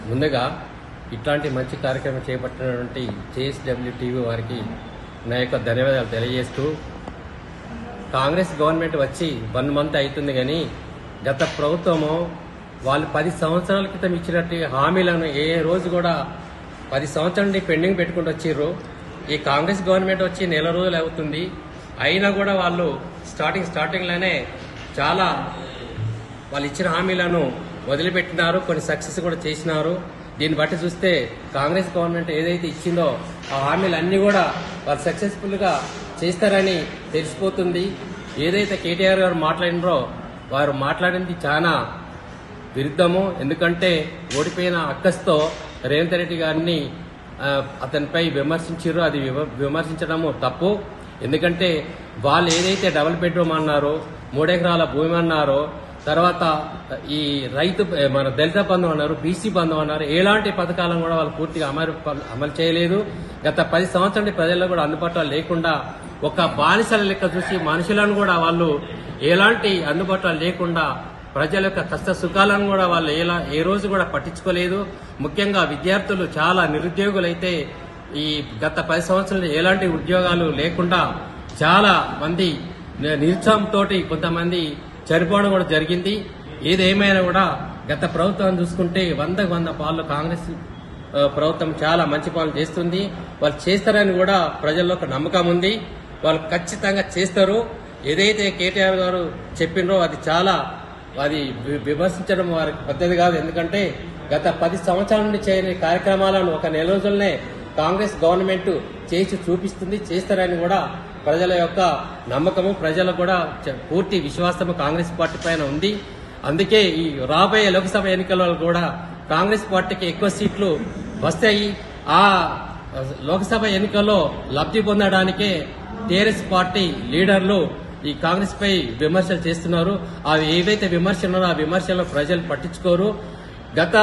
ముందుగా ఇట్లాంటి మంచి కార్యక్రమం చేపట్టినటువంటి జేఎస్డబ్ల్యూ టీవీ వారికి నా యొక్క ధన్యవాదాలు తెలియజేస్తూ, కాంగ్రెస్ గవర్నమెంట్ వచ్చి 1 మంత్ అవుతుంది కానీ గత ప్రభుత్వము వాళ్ళు 10 సంవత్సరాల క్రితం ఇచ్చినట్టు హామీలను ఏ రోజు కూడా 10 సంవత్సరాల నుండి పెండింగ్ పెట్టుకుంటూ వచ్చిర్రు. ఈ కాంగ్రెస్ గవర్నమెంట్ వచ్చి నెల రోజులు అవుతుంది, అయినా కూడా వాళ్ళు స్టార్టింగ్లోనే చాలా వాళ్ళు ఇచ్చిన హామీలను వదిలిపెట్టినారు, కొన్ని సక్సెస్ కూడా చేసినారు. దీన్ని బట్టి చూస్తే కాంగ్రెస్ గవర్నమెంట్ ఏదైతే ఇచ్చిందో ఆ హామీలన్నీ కూడా వాళ్ళు సక్సెస్ఫుల్గా చేస్తారని తెలిసిపోతుంది. ఏదైతే కేటీఆర్ గారు మాట్లాడినారో వారు మాట్లాడింది చాలా విరుద్ధము. ఎందుకంటే ఓడిపోయిన అక్కస్తో రేవంత్ రెడ్డి గారిని అతనిపై విమర్శించారో అది విమర్శించడము తప్పు. ఎందుకంటే వాళ్ళు ఏదైతే డబుల్ బెడ్రూమ్ అన్నారో, 3 ఎకరాల భూమి అన్నారో, తర్వాత ఈ రైతు మన దళిత బంధం అన్నారు, బీసీ బంధం అన్నారు, ఎలాంటి పథకాలను కూడా వాళ్ళు పూర్తిగా అమలు చేయలేదు. గత 10 సంవత్సరాల ప్రజల్లో కూడా అందుబాటులో లేకుండా ఒక బానిసల లెక్క చూసి మనుషులను కూడా వాళ్ళు ఎలాంటి అందుబాటులో లేకుండా ప్రజల యొక్క కష్ట సుఖాలను కూడా వాళ్ళు ఏ రోజు కూడా పట్టించుకోలేదు. ముఖ్యంగా విద్యార్థులు చాలా నిరుద్యోగులైతే ఈ గత 10 సంవత్సరాలు ఎలాంటి ఉద్యోగాలు లేకుండా చాలా మంది నిరుత్సాహంతో కొంతమంది చనిపోవడం కూడా జరిగింది. ఏదేమైనా కూడా గత ప్రభుత్వం చూసుకుంటే 100 పాలు కాంగ్రెస్ ప్రభుత్వం చాలా మంచి పనులు చేస్తుంది. వాళ్ళు చేస్తారని కూడా ప్రజల్లో ఒక నమ్మకం ఉంది. వాళ్ళు ఖచ్చితంగా చేస్తారు. ఏదైతే కేటీఆర్ గారు చెప్పినరో అది విమర్శించడం వారికి పద్ధతి కాదు. ఎందుకంటే గత 10 సంవత్సరాల నుండి చేయని కార్యక్రమాలను ఒక నెల రోజులనే కాంగ్రెస్ గవర్నమెంట్ చేసి చూపిస్తుంది. చేస్తారని కూడా ప్రజల యొక్క నమ్మకము, ప్రజలకు కూడా పూర్తి విశ్వాసము కాంగ్రెస్ పార్టీ పైన ఉంది. అందుకే ఈ రాబోయే లోక్సభ ఎన్నికల్లో కూడా కాంగ్రెస్ పార్టీకి ఎక్కువ సీట్లు వస్తాయి. ఆ లోక్సభ ఎన్నికల్లో లబ్ధి పొందడానికే టీఆర్ఎస్ పార్టీ లీడర్లు ఈ కాంగ్రెస్ పై విమర్శలు చేస్తున్నారు. అవి ఏవైతే విమర్శలు ఆ విమర్శలను ప్రజలు పట్టించుకోరు. గత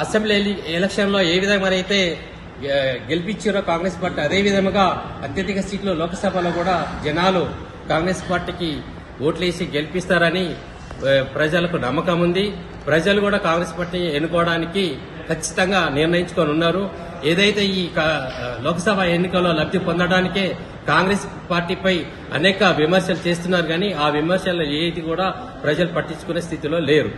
అసెంబ్లీ ఎలక్షన్ లో ఏ విధంగా అయితే గెలిపించారో కాంగ్రెస్ పార్టీ, అదే విధంగా అత్యధిక సీట్లు లోక్సభలో కూడా జనాలు కాంగ్రెస్ పార్టీకి ఓట్లేసి గెలిపిస్తారని ప్రజలకు నమ్మకం ఉంది. ప్రజలు కూడా కాంగ్రెస్ పార్టీని ఎన్నుకోవడానికి ఖచ్చితంగా నిర్ణయించుకొని ఉన్నారు. ఏదైతే ఈ లోక్సభ ఎన్నికల్లో లబ్ధి పొందడానికే కాంగ్రెస్ పార్టీపై అనేక విమర్శలు చేస్తున్నారు కానీ ఆ విమర్శలు ఏది కూడా ప్రజలు పట్టించుకునే స్థితిలో లేరు.